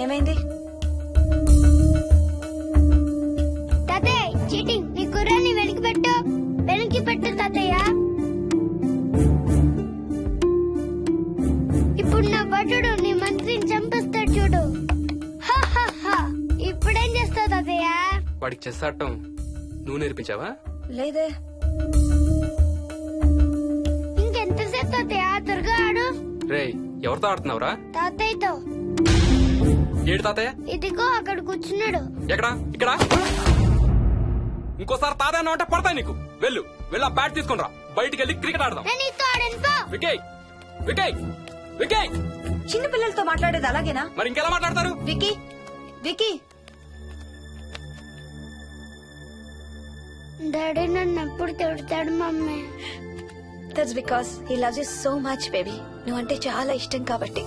ఏమైంది? తాతయ్య చీటింగ్. నీ కుర్రాన్ని వెనక్కి పెట్టు తాతయ్య. ఇప్పుడు నా భటుడు నీ మంత్రిని చంపేస్తాడు చూడు. ఇప్పుడేం చేస్తావు తాతయ్య? వాడికి చెస్ ఆడటం నువ్వు నేర్పించావా? లేదే. ఇంకెంతసేపు తాతయ్య? త్వరగా ఆడు. రే ఎవరితో ఆడుతున్నావురా? తాతయ్యతో. ఏడు తాతయ్య? ఇదిగో అక్కడ కూర్చున్నాడు. ఎక్కడా? ఇక్కడ. ఇంకోసారి తాతయ్య అంటే పడతాయి నీకు. వెళ్ళు వెళ్ళి ఆ బ్యాట్ తీసుకుని రా. బయటికి వెళ్ళి క్రికెట్ ఆడదాం. వికయ్ వికయ్ వికయ్. చిన్న పిల్లలతో మాట్లాడేది అలాగేనా? మరి ఇంకెలా మాట్లాడతారు? Wiki wiki. డాడీ నన్ను ఎప్పుడు తిడతాడు mummy. That's because he loves you so much baby. నువ్వంటే చాలా ఇష్టం కాబట్టి.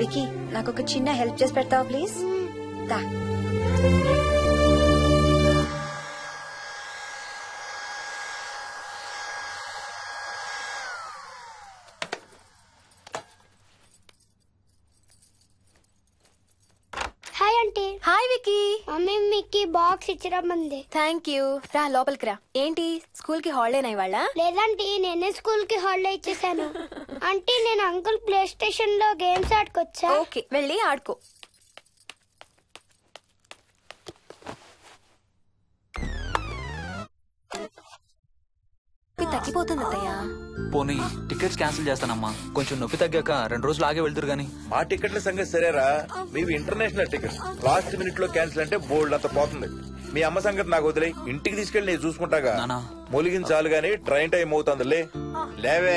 వికీ నాకు ఒక చిన్న హెల్ప్ చేసి పెడతావా ప్లీజ్? దా. Hi aunty. Hi Vicky. Mummy మీకు బాక్స్ ఇచ్చిరమ్మంది. Thank you. రా లోపలికి రా. ఏంటి స్కూల్ కి హాలిడేనా ఇవాళ? లేదంటే నేనే స్కూల్ కి హాలిడే ఇచ్చేసాను. అంటే నేను అంకుల్ ప్లే స్టేషన్ లో గేమ్స్ ఆడుకోవచ్చా? ఓకే వెళ్ళి ఆడుకో. తగ్గిపోతుంది అత్తయ్య. పోనీ టికెట్స్ క్యాన్సిల్ చేస్తానమ్మా. కొంచెం నొప్పి తగ్గాక 2 రోజులు ఆగే వెళ్తురు గానీ. మా టికెట్ల సంగతి సరేరా, మీవి ఇంటర్నేషనల్ టికెట్స్. లాస్ట్ మినిట్ లో క్యాన్సిల్ అంటే బోల్డ్ అంత పోతుంది. మీ అమ్మ సంగతి నాకు వదిలే, ఇంటికి తీసుకెళ్లి నేను చూసుకుంటాగా. మొలిగించాలు గాని ట్రైన్ టైం అవుతుందిలే. లేవే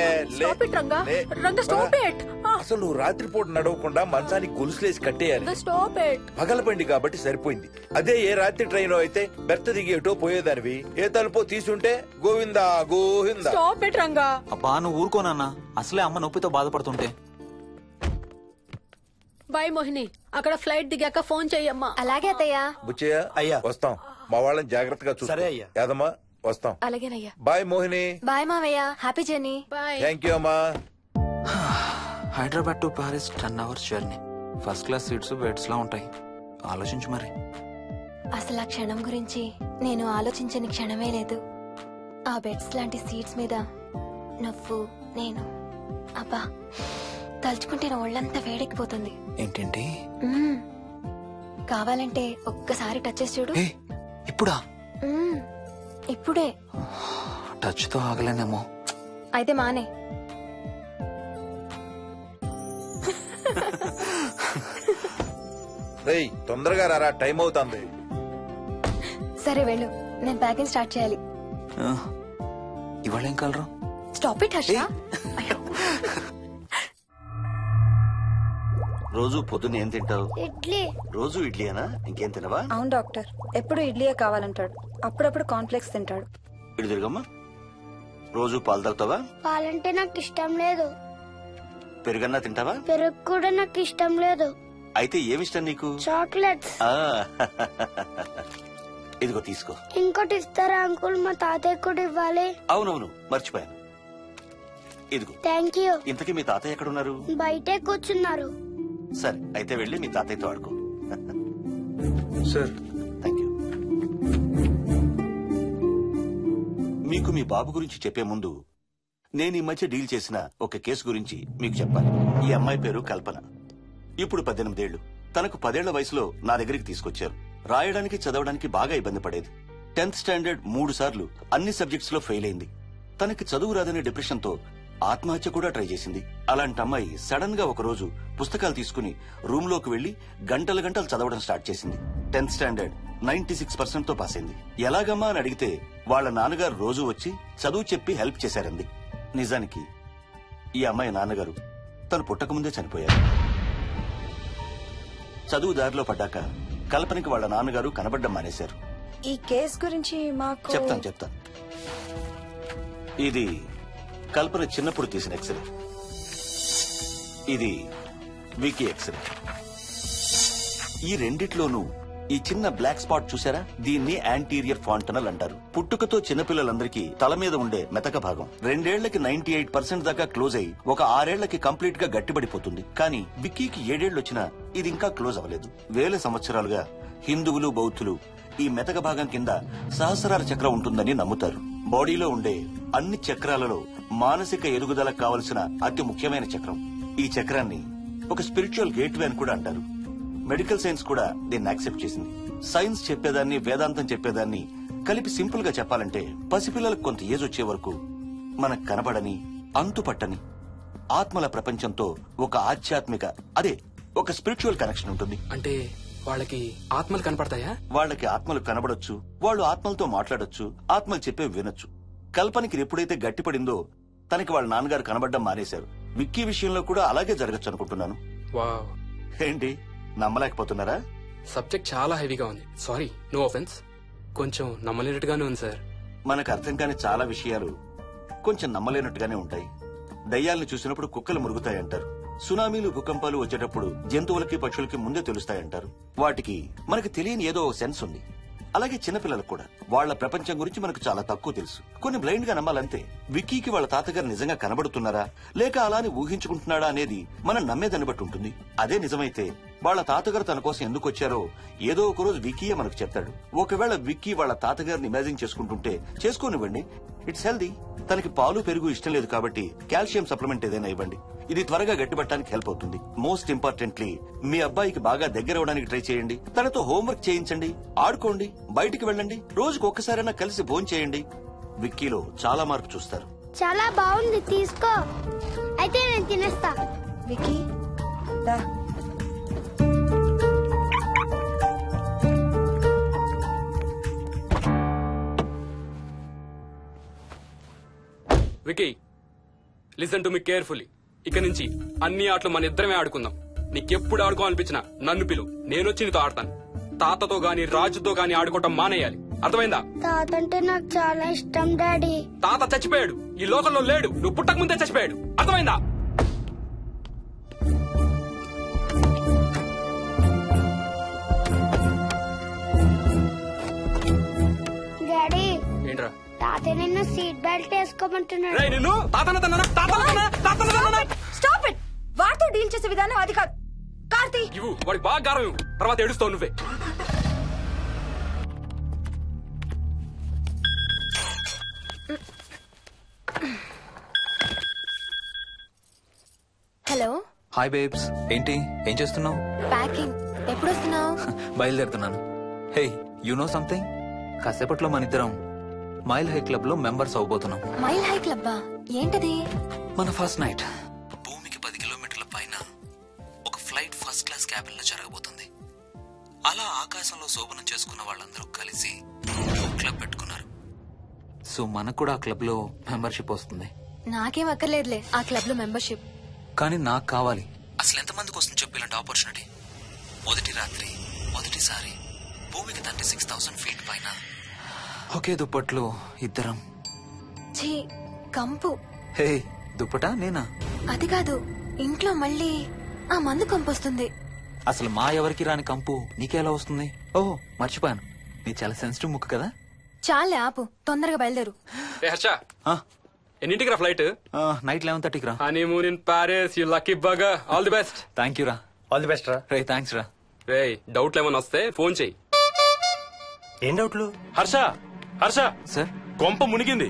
అసలు నువ్వు రాత్రిపూట నడవకుండా మంచానికి గొలుసులేసి కట్టేయాలి. పగలబండి కాబట్టి సరిపోయింది. అదే ఏ రాత్రి ట్రైన్ అయితే బెర్త దిగి ఎటో పోయేదానివి. ఏ తలుపో తీసుంటే గోవిందా గోవిందా. అబ్బా నువ్వు ఊరుకోనన్నా, అసలే అమ్మ నొప్పితో బాధపడుతుంటే. బాయ్ మోహిని, అక్కడ ఫ్లైట్ దిగాక ఫోన్ చెయ్యమ్మా. అలాగే అత్తయ్య. బుచ్చయ్య అయ్యా వస్తాం. మా వాళ్ళని జాగ్రత్తగా చూడు. సరే అయ్యా. యాదమ్మా వస్తాం. అలాగేనయ్యా. బాయ్ మోహిని. బాయ్ మావయ్య. Happy journey. థ్యాంక్ యూ అమ్మా. Hyderabad to Paris 10 hours journey. First class seats beds లా ఉంటాయి. ఆలోచించు మరి. అసలు ఆ క్షణం గురించి నేను ఆలోచించని క్షణమే లేదు. ఆ బెడ్స్ లాంటి సీట్స్ మీద నువ్వు నేను. అబ్బా తలుచుకుంటే నా ఒళ్ళంతా వేడెక్కిపోతుంది. ఏంటంటే కావాలంటే ఒక్కసారి టచ్ చేసి చూడు. ఇప్పుడా? ఇప్పుడే. టచ్ తో ఆగలేనేమో. అయితే మానే. రేయ్ తొందరగా రారా, టైం అవుతుంది. సరే వెళ్ళు, నేను ప్యాకింగ్ స్టార్ట్ చేయాలి. ఇవాళ ఏం కలరు? Stop it Harsha. రోజు పొద్దున్న ఏం తింటావు? ఇడ్లీ. రోజు ఇడ్లీనా? ఇంకేం తినవా? అవును డాక్టర్, ఎప్పుడు ఇడ్లీయే కావాలంటాడు. అప్పుడప్పుడు కాన్ఫ్లెక్స్ తింటాడు. ఇటు తిరగమ్మా. రోజు పాలు తాగుతావా? పాలంటే నాకు ఇష్టం లేదు. పెరుగన్నా తింటావా? పెరుగు కూడా నాకు ఇష్టం లేదు. అయితే ఏమిష్టం నీకు? చాక్లెట్స్. ఇదిగో తీసుకో. ఇంకోటి ఇస్తారా అంకుల్? మా తాతయ్య కూడా ఇవ్వాలి. అవునవును మర్చిపోయాను. ఇదిగో. Thank you. ఇంతకీ మీ తాతయ్య ఎక్కడున్నారు? బయటే కూర్చున్నారు. సరే అయితే వెళ్ళి మీ తాతయ్యతో ఆడుకో. Sir thank you. మీకు మీ బాబు గురించి చెప్పే ముందు నేను ఈ మధ్య డీల్ చేసిన ఒక కేసు గురించి మీకు చెప్పాలి. ఈ అమ్మాయి పేరు కల్పన. ఇప్పుడు 18 ఏళ్లు. తనకు 10 ఏళ్ల వయసులో నా దగ్గరికి తీసుకొచ్చారు. రాయడానికి చదవడానికి బాగా ఇబ్బంది పడేది. 10th స్టాండర్డ్ 3 సార్లు అన్ని సబ్జెక్ట్స్ లో ఫెయిల్ అయింది. తనకి చదువు రాదనే డిప్రెషన్ తో ఆత్మహత్య కూడా ట్రై చేసింది. అలాంటి అమ్మాయి సడన్ గా ఒక రోజు పుస్తకాలు తీసుకుని రూమ్ లోకి వెళ్లి గంటలు గంటలు చదవడం స్టార్ట్ చేసింది. 10th స్టాండర్డ్ 96% తో పాస్ అయింది. ఎలాగమ్మా అని అడిగితే వాళ్ళ నాన్నగారు రోజు వచ్చి చదువు చెప్పి హెల్ప్ చేశారంది. నిజానికి ఈ అమ్మాయి నాన్నగారు తను పుట్టకముందే చనిపోయారు. చదువు దారిలో పడ్డాక కల్పనకి వాళ్ళ నాన్నగారు కనబడ్డం మానేశారు. ఈ కేసు గురించి మాకు చెప్తాను. ఇది కల్పన చిన్నప్పుడు తీసిన ఎక్స్రే. ఇది వికీ ఎక్స్రే. ఈ రెండిట్లోనూ ఈ చిన్న బ్లాక్ స్పాట్ చూసారా, దీన్ని యాంటీరియర్ ఫాంటనల్ అంటారు. పుట్టుకతో చిన్నపిల్లలందరికీ తల మీద ఉండే మెతక భాగం 2 ఏళ్లకి 98% దాకా క్లోజ్ అయి ఒక 6 ఏళ్లకి కంప్లీట్ గా గట్టిపడిపోతుంది. కానీ విక్కీకి 7 ఏళ్లు వచ్చినా ఇది ఇంకా క్లోజ్ అవ్వలేదు. వేల సంవత్సరాలుగా హిందువులు, బౌద్ధులు ఈ మెతక భాగం కింద సహస్రార చక్రం ఉంటుందని నమ్ముతారు. బాడీలో ఉండే అన్ని చక్రాలలో మానసిక ఎదుగుదలకు కావలసిన అతి ముఖ్యమైన చక్రం. ఈ చక్రాన్ని ఒక స్పిరిచువల్ గేట్వే అని కూడా అంటారు. మెడికల్ సైన్స్ కూడా దీన్ని యాక్సెప్ట్ చేసింది. సైన్స్ చెప్పేదాన్ని, వేదాంతం చెప్పేదాన్ని కలిపి సింపుల్ గా చెప్పాలంటే, పసిపిల్లలకు కొంత ఏజ్ వచ్చే వరకు మనకు కనబడని, అంతుపట్టని ఆత్మల ప్రపంచంతో ఒక ఆధ్యాత్మిక, అదే ఒక స్పిరిచువల్ కనెక్షన్ ఉంటుంది. అంటే వాళ్ళకి ఆత్మలు కనపడతాయా? వాళ్ళకి ఆత్మలు కనబడొచ్చు, వాళ్ళు ఆత్మలతో మాట్లాడొచ్చు, ఆత్మలు చెప్పే వినొచ్చు. కల్పనకి ఎప్పుడైతే గట్టిపడిందో తనకి వాళ్ళ నాన్నగారు కనబడ్డం మానేశారు. విక్కీ విషయంలో కూడా అలాగే జరగచ్చు అనుకుంటున్నాను. వావ్, ఏంటి నమ్మలేకపోతున్నారా? సబ్జెక్ట్ చాలా హెవీగా ఉంది. Sorry, no offence. కొంచెం నమ్మలేనట్టుగానే ఉంది సార్. మనకు అర్థం కాని చాలా విషయాలు కొంచెం నమ్మలేనట్టుగానే ఉంటాయి. దయ్యాలను చూసినప్పుడు కుక్కలు మురుగుతాయంటారు. సునామీలు, భూకంపాలు వచ్చేటప్పుడు జంతువులకి, పక్షులకి ముందే తెలుస్తాయంటారు. వాటికి మనకు తెలియని ఏదో సెన్స్ ఉంది. అలాగే చిన్నపిల్లలకు కూడా వాళ్ళ ప్రపంచం గురించి మనకు చాలా తక్కువ తెలుసు. కొన్ని బ్లైండ్ గా నమ్మాలంతే. విక్కీకి వాళ్ళ తాతగారు నిజంగా కనబడుతున్నారా లేక అలానే ఊహించుకుంటున్నాడా అనేది మనం నమ్మేదాన్ని బట్టి ఉంటుంది. అదే నిజమైతే వాళ్ళ తాతగారు తన కోసం ఎందుకు వచ్చారో ఏదో ఒక రోజు విక్కీయే మనకు చెప్తాడు. ఒకవేళ విక్కీ వాళ్ళ తాతగారిని ఇమాజిన్ చేసుకుంటుంటే చేసుకోనివ్వండి, ఇట్స్ హెల్దీ. తనకి పాలు, పెరుగు ఇష్టం లేదు కాబట్టి కాల్షియం సప్లిమెంట్ ఏదైనా ఇవ్వండి. ఇది త్వరగా గట్టిపట్టడానికి హెల్ప్ అవుతుంది. మోస్ట్ ఇంపార్టెంట్లీ, మీ అబ్బాయికి బాగా దగ్గర అవడానికి ట్రై చేయండి. తనతో హోంవర్క్ చేయించండి, ఆడుకోండి, బయటికి వెళ్ళండి, రోజుకు ఒక్కసారైనా కలిసి భోజనం చేయండి. విక్కీలో చాలా మార్పు చూస్తారు. చాలా బాగుంది, తీసుకో. అయితే నేను తినేస్తా. వికీ దా. Vicky, listen to me carefully. ఇక నుంచి అన్ని ఆటలు మన ఇద్దరమే ఆడుకుందాం. నీకెప్పుడు ఆడుకోవాలనిపించినా నన్ను పిలు, నేనొచ్చి నీతో ఆడతాను. తాతతో గాని రాజుతో గాని ఆడుకోవటం మానేయాలి, అర్థమైందా? తాత అంటే నాకు చాలా ఇష్టం డాడీ. తాత చచ్చిపోయాడు, ఈ లోకంలో లేడు. నువ్వు పుట్టక ముందే చచ్చిపోయాడు, అర్థమైందా? డాడీ, ఏంట్రా? తాత నిన్ను సీట్ బెల్ట్ వేసుకోమంటున్నాడు. రేయ్, నిన్ను స్టాప్ ఇట్. వాడితో డీల్ చేసే విధానం అది కాదు. కార్తీ, ఇవ్వు, వాడికి బాగా గారం ఇవ్వు. తర్వాత ఏడుస్తావు నువ్వే. హలో. హాయ్ బేబ్స్, ఏంటి ఏం చేస్తున్నావు? ప్యాకింగ్. ఎప్పుడు వస్తున్నావు? బయలుదేరుతున్నాను. Hey, you know something? కాసేపట్లో మన ఇద్దరం మైల్ హై క్లబ్ లో మెంబర్స్ అవబోతున్నాం. మైల్ హై క్లబ్బా? ఏంటది? మన ఫస్ట్ నైట్ భూమికి 10 కిలోమీటర్ల పైన ఒక ఫ్లైట్ ఫస్ట్ క్లాస్ క్యాబిన్ లో జరగబోతుంది. అలా ఆకాశంలో శోభనం చేసుకున్న వాళ్ళందరూ కలిసి క్లబ్ పెట్టుకున్నారు. సో మనకు కూడా ఆ క్లబ్ లో మెంబర్షిప్ వస్తుంది. నాకేం అక్కర్లేదులే ఆ క్లబ్ లో మెంబర్షిప్. కానీ నాకు కావాలి. అసలు ఎంతమందికి వస్తుంది చెప్పు ఇలాంటి ఆపర్చునిటీ? మొదటి రాత్రి, మొదటిసారి భూమికి 36,000 ఫీట్ పైన ఒకే దుప్పట్లో ఇద్దరం. ఛీ, కంపు. హే, దుప్పటా నేనా? అది కాదు, ఇంట్లో మళ్ళీ ఆ మందు కంపు వస్తుంది. అసలు మా ఎవరికి రాని కంపు నీకెలా వస్తుంది? ఓహో, మర్చిపోయాను, నీ చాలా సెన్సిటివ్ ముక్కు కదా. చాలే ఆపు, తొందరగా బయలుదేరు. ఏ హర్ష, ఎన్నింటికి రా ఫ్లైట్? నైట్ 11:30కి రా. Honeymoon in Paris, you lucky bugger. All the best. Thank you రా. ఆల్ ది బెస్ట్ రా. రే, థ్యాంక్స్ రా. రే, డౌట్లు ఏమైనా వస్తే ఫోన్ చెయ్యి. ఏం డౌట్లు? హర్ష, హర్ష, సార్, కొంప మునిగింది.